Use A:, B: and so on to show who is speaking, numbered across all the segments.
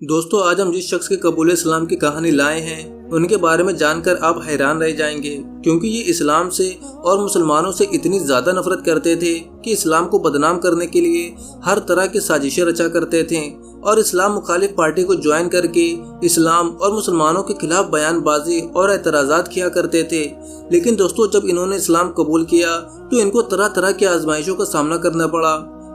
A: दोस्तों, आज हम जिस शख्स के कबूल इस्लाम की कहानी लाए हैं उनके बारे में जानकर आप हैरान रह जाएंगे, क्योंकि ये इस्लाम से और मुसलमानों से इतनी ज़्यादा नफरत करते थे कि इस्लाम को बदनाम करने के लिए हर तरह की साजिशें रचा करते थे और इस्लाम मुखालिफ पार्टी को ज्वाइन करके इस्लाम और मुसलमानों के खिलाफ बयानबाजी और एतराज़ात किया करते थे। लेकिन दोस्तों, जब इन्होंने इस्लाम कबूल किया तो इनको तरह तरह की आजमाइशों का सामना करना पड़ा।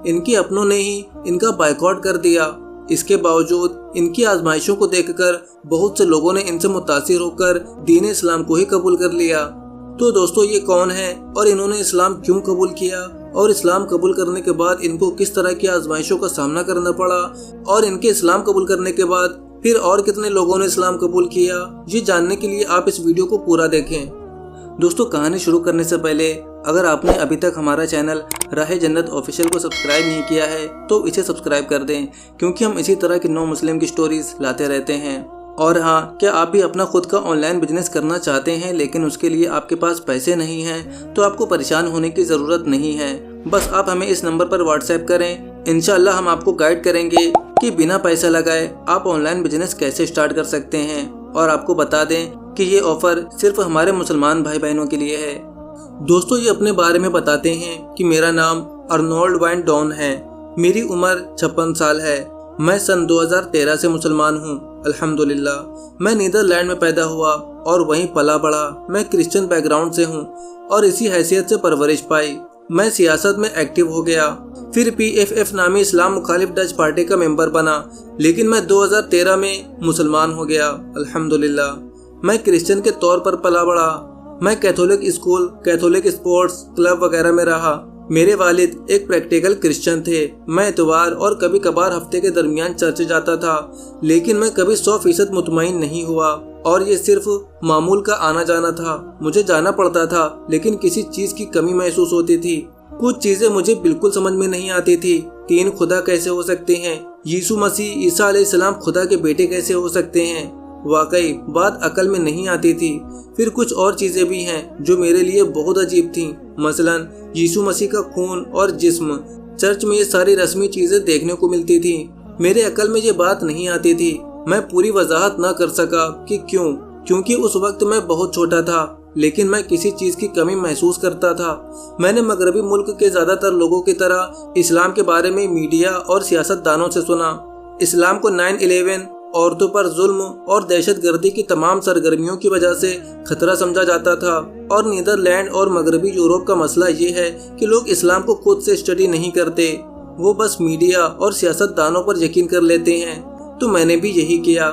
A: इनके अपनों ने ही इनका बायकॉट कर दिया। इसके बावजूद इनकी आजमाइशों को देखकर बहुत से लोगों ने इनसे मुतासिर होकर दीन इस्लाम को ही कबूल कर लिया। तो दोस्तों, ये कौन है और इन्होंने इस्लाम क्यों कबूल किया और इस्लाम कबूल करने के बाद इनको किस तरह की आजमाइशों का सामना करना पड़ा और इनके इस्लाम कबूल करने के बाद फिर और कितने लोगों ने इस्लाम कबूल किया, ये जानने के लिए आप इस वीडियो को पूरा देखें। दोस्तों, कहानी शुरू करने से पहले अगर आपने अभी तक हमारा चैनल राहे जन्नत ऑफिशियल को सब्सक्राइब नहीं किया है तो इसे सब्सक्राइब कर दें, क्योंकि हम इसी तरह की नो मुस्लिम की स्टोरीज लाते रहते हैं। और हाँ, क्या आप भी अपना खुद का ऑनलाइन बिजनेस करना चाहते हैं लेकिन उसके लिए आपके पास पैसे नहीं हैं, तो आपको परेशान होने की ज़रूरत नहीं है। बस आप हमें इस नंबर पर व्हाट्सएप करें। इंशाअल्लाह हम आपको गाइड करेंगे कि बिना पैसा लगाए आप ऑनलाइन बिजनेस कैसे स्टार्ट कर सकते हैं, और आपको बता दें कि ये ऑफ़र सिर्फ हमारे मुसलमान भाई बहनों के लिए है। दोस्तों, ये अपने बारे में बताते हैं कि मेरा नाम अर्नोल्ड वैन डॉन है, मेरी उम्र 56 साल है, मैं सन 2013 से मुसलमान हूँ अल्हम्दुलिल्लाह। मैं नीदरलैंड में पैदा हुआ और वहीं पला बढ़ा। मैं क्रिश्चियन बैकग्राउंड से हूँ और इसी हैसियत से परवरिश पाई। मैं सियासत में एक्टिव हो गया, फिर PFF नामी इस्लाम मुखालिफ डच पार्टी का मेंबर बना, लेकिन मैं 2013 में मुसलमान हो गया अल्हम्दुलिल्लाह। मैं क्रिश्चियन के तौर पर पला बढ़ा। मैं Catholic school, Catholic sports club वगैरह में रहा। मेरे वालिद एक प्रैक्टिकल क्रिश्चियन थे। मैं इतवार और कभी कभार हफ्ते के दरमियान चर्च जाता था, लेकिन मैं कभी 100% मुतमईन नहीं हुआ और ये सिर्फ मामूल का आना जाना था। मुझे जाना पड़ता था, लेकिन किसी चीज़ की कमी महसूस होती थी। कुछ चीज़ें मुझे बिल्कुल समझ में नहीं आती थी। 3 खुदा कैसे हो सकते हैं? यीशु मसीह ईसा अलैहिस्सलाम खुदा के बेटे कैसे हो सकते हैं? वाकई बात अकल में नहीं आती थी। फिर कुछ और चीज़ें भी हैं जो मेरे लिए बहुत अजीब थीं। मसलन यीशु मसीह का खून और जिस्म। चर्च में ये सारी रस्मी चीज़ें देखने को मिलती थी। मेरे अकल में ये बात नहीं आती थी। मैं पूरी वजाहत ना कर सका कि क्यों, क्योंकि उस वक्त मैं बहुत छोटा था, लेकिन मैं किसी चीज़ की कमी महसूस करता था। मैंने मगरबी मुल्क के ज़्यादातर लोगों की तरह इस्लाम के बारे में मीडिया और सियासतदानों से सुना। इस्लाम को 9/11, औरतों पर जुल्म और दहशतगर्दी की तमाम सरगर्मियों की वजह से खतरा समझा जाता था। और नीदरलैंड और मगरबी यूरोप का मसला ये है कि लोग इस्लाम को खुद से स्टडी नहीं करते, वो बस मीडिया और सियासतदानों पर यकीन कर लेते हैं। तो मैंने भी यही किया।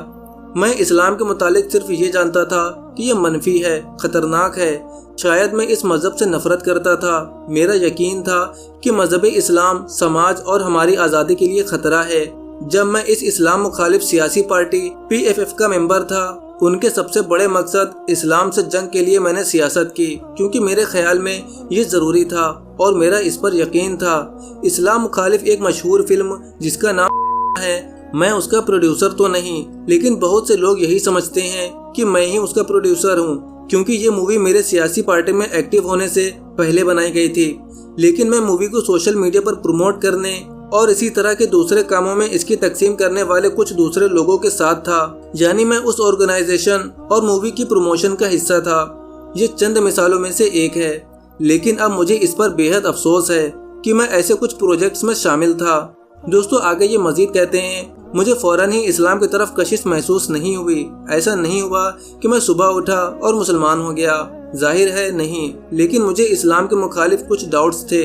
A: मैं इस्लाम के मुतालिक सिर्फ ये जानता था कि यह मनफी है, खतरनाक है। शायद मैं इस मज़हब से नफरत करता था। मेरा यकीन था कि मज़हब इस्लाम समाज और हमारी आज़ादी के लिए खतरा है। जब मैं इस इस्लाम मुखालिफ सियासी पार्टी PFF का मेंबर था, उनके सबसे बड़े मकसद इस्लाम से जंग के लिए मैंने सियासत की, क्योंकि मेरे ख्याल में ये ज़रूरी था और मेरा इस पर यकीन था। इस्लाम मुखालिफ एक मशहूर फिल्म जिसका नाम है, मैं उसका प्रोड्यूसर तो नहीं, लेकिन बहुत से लोग यही समझते हैं कि मैं ही उसका प्रोड्यूसर हूँ, क्योंकि ये मूवी मेरे सियासी पार्टी में एक्टिव होने से पहले बनाई गई थी। लेकिन मैं मूवी को सोशल मीडिया पर प्रमोट करने और इसी तरह के दूसरे कामों में इसकी तकसीम करने वाले कुछ दूसरे लोगों के साथ था, यानी मैं उस ऑर्गेनाइजेशन और मूवी की प्रमोशन का हिस्सा था। ये चंद मिसालों में से एक है, लेकिन अब मुझे इस पर बेहद अफसोस है कि मैं ऐसे कुछ प्रोजेक्ट्स में शामिल था। दोस्तों, आगे ये मजीद कहते हैं, मुझे फ़ौरन ही इस्लाम की तरफ कशिश महसूस नहीं हुई। ऐसा नहीं हुआ कि मैं सुबह उठा और मुसलमान हो गया, जाहिर है नहीं, लेकिन मुझे इस्लाम के मुखालिफ कुछ डाउट्स थे।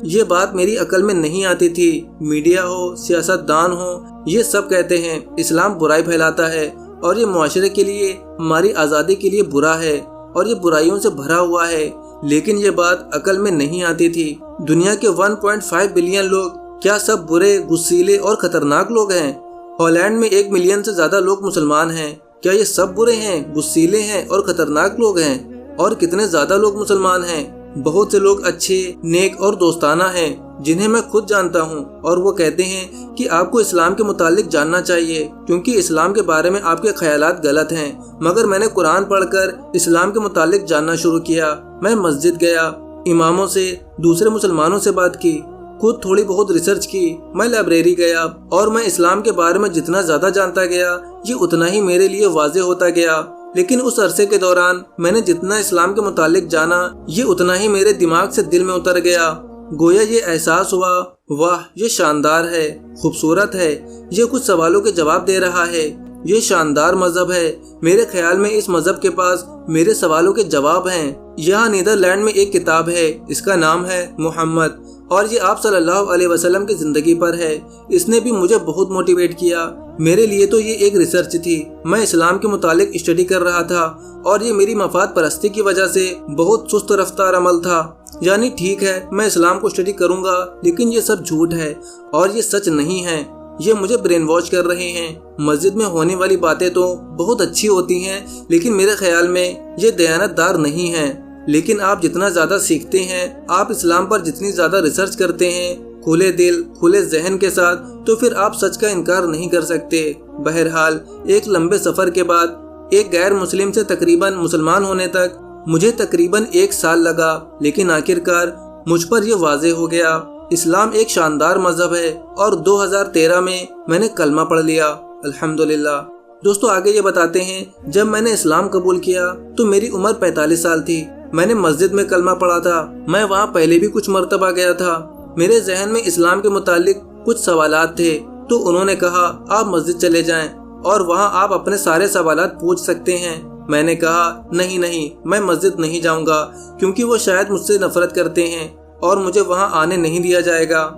A: ये बात मेरी अकल में नहीं आती थी। मीडिया हो, सियासतदान हो, ये सब कहते हैं इस्लाम बुराई फैलाता है और ये मुआशरे के लिए, हमारी आज़ादी के लिए बुरा है और ये बुराइयों से भरा हुआ है, लेकिन ये बात अकल में नहीं आती थी। दुनिया के 1.5 बिलियन लोग क्या सब बुरे, गुस्सीले और ख़तरनाक लोग हैं? हॉलैंड में 1 मिलियन से ज़्यादा लोग मुसलमान हैं। क्या ये सब बुरे हैं, गुस्सीले हैं और ख़तरनाक लोग हैं? और कितने ज़्यादा लोग मुसलमान हैं? बहुत से लोग अच्छे, नेक और दोस्ताना हैं, जिन्हें मैं खुद जानता हूँ, और वो कहते हैं कि आपको इस्लाम के मुतालिक जानना चाहिए, क्योंकि इस्लाम के बारे में आपके ख्यालात गलत हैं। मगर मैंने कुरान पढ़कर इस्लाम के मुतालिक जानना शुरू किया। मैं मस्जिद गया, इमामों से, दूसरे मुसलमानों से बात की। खुद थोड़ी बहुत रिसर्च की, मैं लाइब्रेरी गया और मैं इस्लाम के बारे में जितना ज्यादा जानता गया ये उतना ही मेरे लिए वाज़ेह होता गया। लेकिन उस अरसे के दौरान मैंने जितना इस्लाम के मुतालिक जाना ये उतना ही मेरे दिमाग से दिल में उतर गया। गोया ये एहसास हुआ, वाह ये शानदार है, खूबसूरत है, ये कुछ सवालों के जवाब दे रहा है, ये शानदार मजहब है। मेरे ख्याल में इस मजहब के पास मेरे सवालों के जवाब हैं। यहाँ नीदरलैंड में एक किताब है, इसका नाम है मोहम्मद और ये आप सल्लल्लाहु अलैहि वसल्लम की जिंदगी पर है। इसने भी मुझे बहुत मोटिवेट किया। मेरे लिए तो ये एक रिसर्च थी, मैं इस्लाम के मुतालिक स्टडी कर रहा था और ये मेरी मफाद परस्ती की वजह से बहुत सुस्त रफ्तार अमल था। यानी ठीक है मैं इस्लाम को स्टडी करूंगा लेकिन ये सब झूठ है और ये सच नहीं है, ये मुझे ब्रेन वॉश कर रहे हैं। मस्जिद में होने वाली बातें तो बहुत अच्छी होती हैं लेकिन मेरे ख्याल में ये दयानतदार नहीं है। लेकिन आप जितना ज़्यादा सीखते हैं, आप इस्लाम पर जितनी ज़्यादा रिसर्च करते हैं खुले दिल खुले जहन के साथ, तो फिर आप सच का इनकार नहीं कर सकते। बहरहाल एक लंबे सफ़र के बाद एक गैर मुस्लिम से तकरीबन मुसलमान होने तक मुझे तकरीबन 1 साल लगा, लेकिन आखिरकार मुझ पर यह वाज़ेह हो गया इस्लाम एक शानदार मजहब है और 2013 में मैंने कलमा पढ़ लिया, अल्हम्दुलिल्लाह। दोस्तों आगे ये बताते हैं, जब मैंने इस्लाम कबूल किया तो मेरी उम्र 45 साल थी। मैंने मस्जिद में कलमा पढ़ा था, मैं वहाँ पहले भी कुछ मरतबा गया था। मेरे जहन में इस्लाम के मुतालिक कुछ सवालात थे, तो उन्होंने कहा आप मस्जिद चले जाएं और वहाँ आप अपने सारे सवालात पूछ सकते हैं। मैंने कहा नहीं, मैं मस्जिद नहीं जाऊँगा क्योंकि वो शायद मुझसे नफरत करते हैं और मुझे वहाँ आने नहीं दिया जाएगा।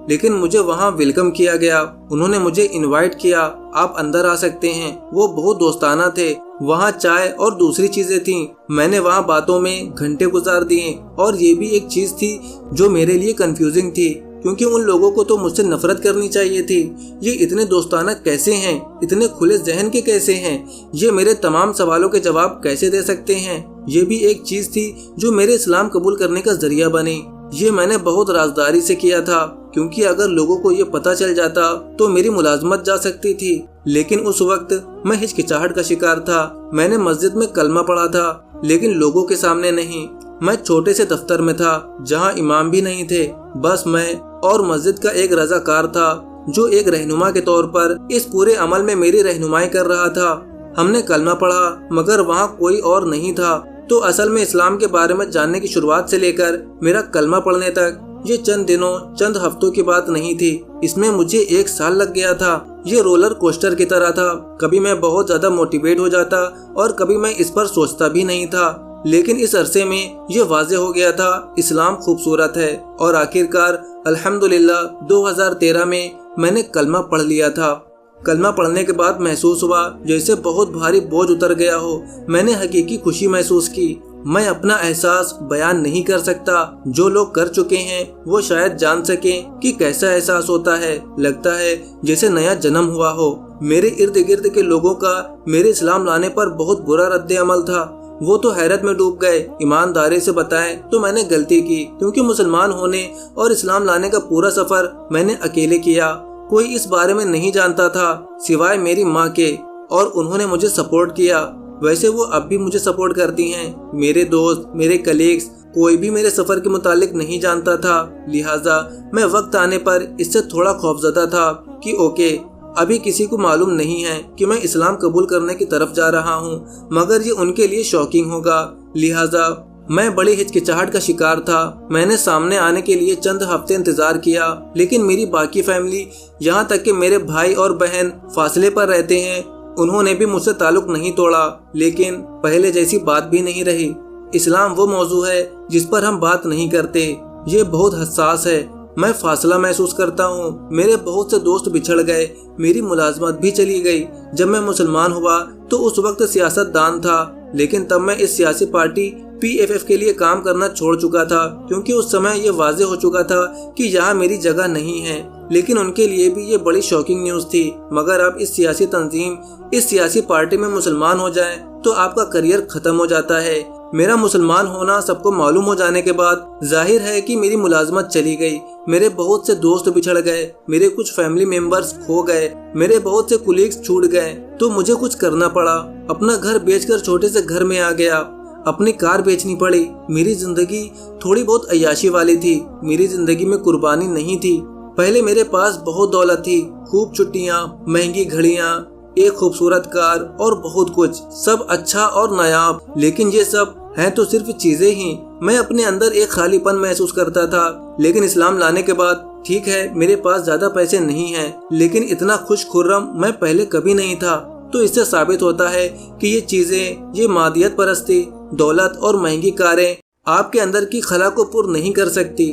A: लेकिन मुझे वहाँ वेलकम किया गया, उन्होंने मुझे इनवाइट किया, आप अंदर आ सकते हैं। वो बहुत दोस्ताना थे, वहाँ चाय और दूसरी चीजें थीं। मैंने वहाँ बातों में घंटे गुजार दिए और ये भी एक चीज थी जो मेरे लिए कंफ्यूजिंग थी क्योंकि उन लोगों को तो मुझसे नफरत करनी चाहिए थी। ये इतने दोस्ताना कैसे हैं, इतने खुले जहन के कैसे हैं, ये मेरे तमाम सवालों के जवाब कैसे दे सकते हैं। ये भी एक चीज थी जो मेरे इस्लाम कबूल करने का जरिया बनी। ये मैंने बहुत राजदारी से किया था क्योंकि अगर लोगों को ये पता चल जाता तो मेरी मुलाजमत जा सकती थी। लेकिन उस वक्त मैं हिचकिचाहट का शिकार था। मैंने मस्जिद में कलमा पढ़ा था लेकिन लोगों के सामने नहीं। मैं छोटे से दफ्तर में था जहाँ इमाम भी नहीं थे, बस मैं और मस्जिद का एक रजाकार था जो एक रहनुमा के तौर पर इस पूरे अमल में मेरी रहनुमाई कर रहा था। हमने कलमा पढ़ा मगर वहाँ कोई और नहीं था। तो असल में इस्लाम के बारे में जानने की शुरुआत से लेकर मेरा कलमा पढ़ने तक ये चंद दिनों चंद हफ्तों की बात नहीं थी, इसमें मुझे 1 साल लग गया था। ये रोलर कोस्टर की तरह था, कभी मैं बहुत ज्यादा मोटिवेट हो जाता और कभी मैं इस पर सोचता भी नहीं था। लेकिन इस अरसे में ये वाज़ेह हो गया था इस्लाम खूबसूरत है और आखिरकार अल्हम्दुलिल्लाह 2013 में मैंने कलमा पढ़ लिया था। कलमा पढ़ने के बाद महसूस हुआ जैसे बहुत भारी बोझ उतर गया हो। मैंने हकीकी खुशी महसूस की। मैं अपना एहसास बयान नहीं कर सकता, जो लोग कर चुके हैं वो शायद जान सकें कि कैसा एहसास होता है। लगता है जैसे नया जन्म हुआ हो। मेरे इर्द गिर्द के लोगों का मेरे इस्लाम लाने पर बहुत बुरा रद्द अमल था। वो तो हैरत में डूब गए। ईमानदारी से बताएं तो मैंने गलती की क्योंकि मुसलमान होने और इस्लाम लाने का पूरा सफर मैंने अकेले किया। कोई इस बारे में नहीं जानता था सिवाय मेरी माँ के और उन्होंने मुझे सपोर्ट किया। वैसे वो अब भी मुझे सपोर्ट करती हैं। मेरे दोस्त, मेरे कलीग्स, कोई भी मेरे सफ़र के मुतालिक नहीं जानता था। लिहाजा मैं वक्त आने पर इससे थोड़ा खौफजदा था कि ओके अभी किसी को मालूम नहीं है कि मैं इस्लाम कबूल करने की तरफ जा रहा हूँ, मगर ये उनके लिए शॉकिंग होगा। लिहाजा मैं बड़ी हिचकिचाहट का शिकार था। मैंने सामने आने के लिए चंद हफ्ते इंतजार किया, लेकिन मेरी बाकी फैमिली, यहाँ तक कि मेरे भाई और बहन फासले पर रहते हैं, उन्होंने भी मुझसे ताल्लुक नहीं तोड़ा। लेकिन पहले जैसी बात भी नहीं रही। इस्लाम वो मौजू है जिस पर हम बात नहीं करते। ये बहुत हसास है। मैं फासला महसूस करता हूँ। मेरे बहुत से दोस्त बिछड़ गए, मेरी मुलाजमत भी चली गई। जब मैं मुसलमान हुआ तो उस वक्त सियासतदान था, लेकिन तब मैं इस सियासी पार्टी PFF के लिए काम करना छोड़ चुका था क्योंकि उस समय ये वाज़ेह हो चुका था कि यहाँ मेरी जगह नहीं है। लेकिन उनके लिए भी ये बड़ी शॉकिंग न्यूज़ थी। मगर आप इस सियासी तंजीम, इस सियासी पार्टी में मुसलमान हो जाएं तो आपका करियर खत्म हो जाता है। मेरा मुसलमान होना सबको मालूम हो जाने के बाद जाहिर है कि मेरी मुलाजमत चली गई। मेरे बहुत से दोस्त बिछड़ गए, मेरे कुछ फैमिली मेंबर्स खो गए, मेरे बहुत से कुलीग्स छूट गए। तो मुझे कुछ करना पड़ा। अपना घर बेचकर छोटे से घर में आ गया। अपनी कार बेचनी पड़ी। मेरी जिंदगी थोड़ी बहुत अय्याशी वाली थी। मेरी जिंदगी में कुर्बानी नहीं थी। पहले मेरे पास बहुत दौलत थी, खूब छुट्टियाँ, महंगी घड़ियाँ, एक खूबसूरत कार और बहुत कुछ, सब अच्छा और नायाब। लेकिन ये सब हैं तो सिर्फ चीजें ही। मैं अपने अंदर एक खालीपन महसूस करता था। लेकिन इस्लाम लाने के बाद ठीक है, मेरे पास ज्यादा पैसे नहीं हैं, लेकिन इतना खुश खुर्रम मैं पहले कभी नहीं था। तो इससे साबित होता है कि ये चीजें, ये मादियत परस्ती, दौलत और महंगी कारें आपके अंदर की खला को पूर्ण नहीं कर सकती।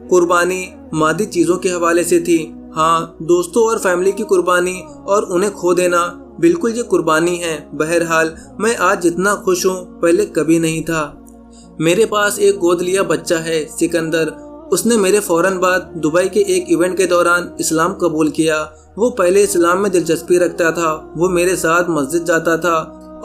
A: कुर्बानी मादी चीजों के हवाले से थी। हाँ, दोस्तों और फैमिली की कुर्बानी और उन्हें खो देना, बिल्कुल ये कुर्बानी है। बहरहाल मैं आज जितना खुश हूँ पहले कभी नहीं था। मेरे पास एक गोद लिया बच्चा है, सिकंदर। उसने मेरे फौरन बाद दुबई के एक इवेंट के दौरान इस्लाम कबूल किया। वो पहले इस्लाम में दिलचस्पी रखता था। वो मेरे साथ मस्जिद जाता था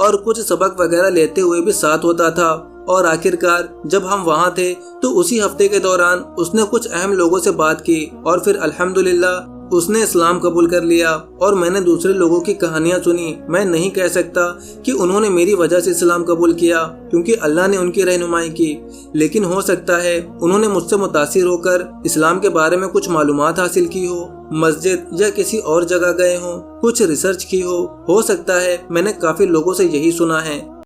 A: और कुछ सबक वगैरह लेते हुए भी साथ होता था। और आखिरकार जब हम वहाँ थे तो उसी हफ्ते के दौरान उसने कुछ अहम लोगों से बात की और फिर अल्हम्दुलिल्लाह उसने इस्लाम कबूल कर लिया। और मैंने दूसरे लोगों की कहानियाँ सुनी। मैं नहीं कह सकता कि उन्होंने मेरी वजह से इस्लाम कबूल किया, क्योंकि अल्लाह ने उनकी रहनुमाई की, लेकिन हो सकता है उन्होंने मुझसे मुतासिर होकर इस्लाम के बारे में कुछ मालूमात हासिल की हो, मस्जिद या किसी और जगह गए हों, कुछ रिसर्च की हो सकता है। मैंने काफी लोगों से यही सुना है।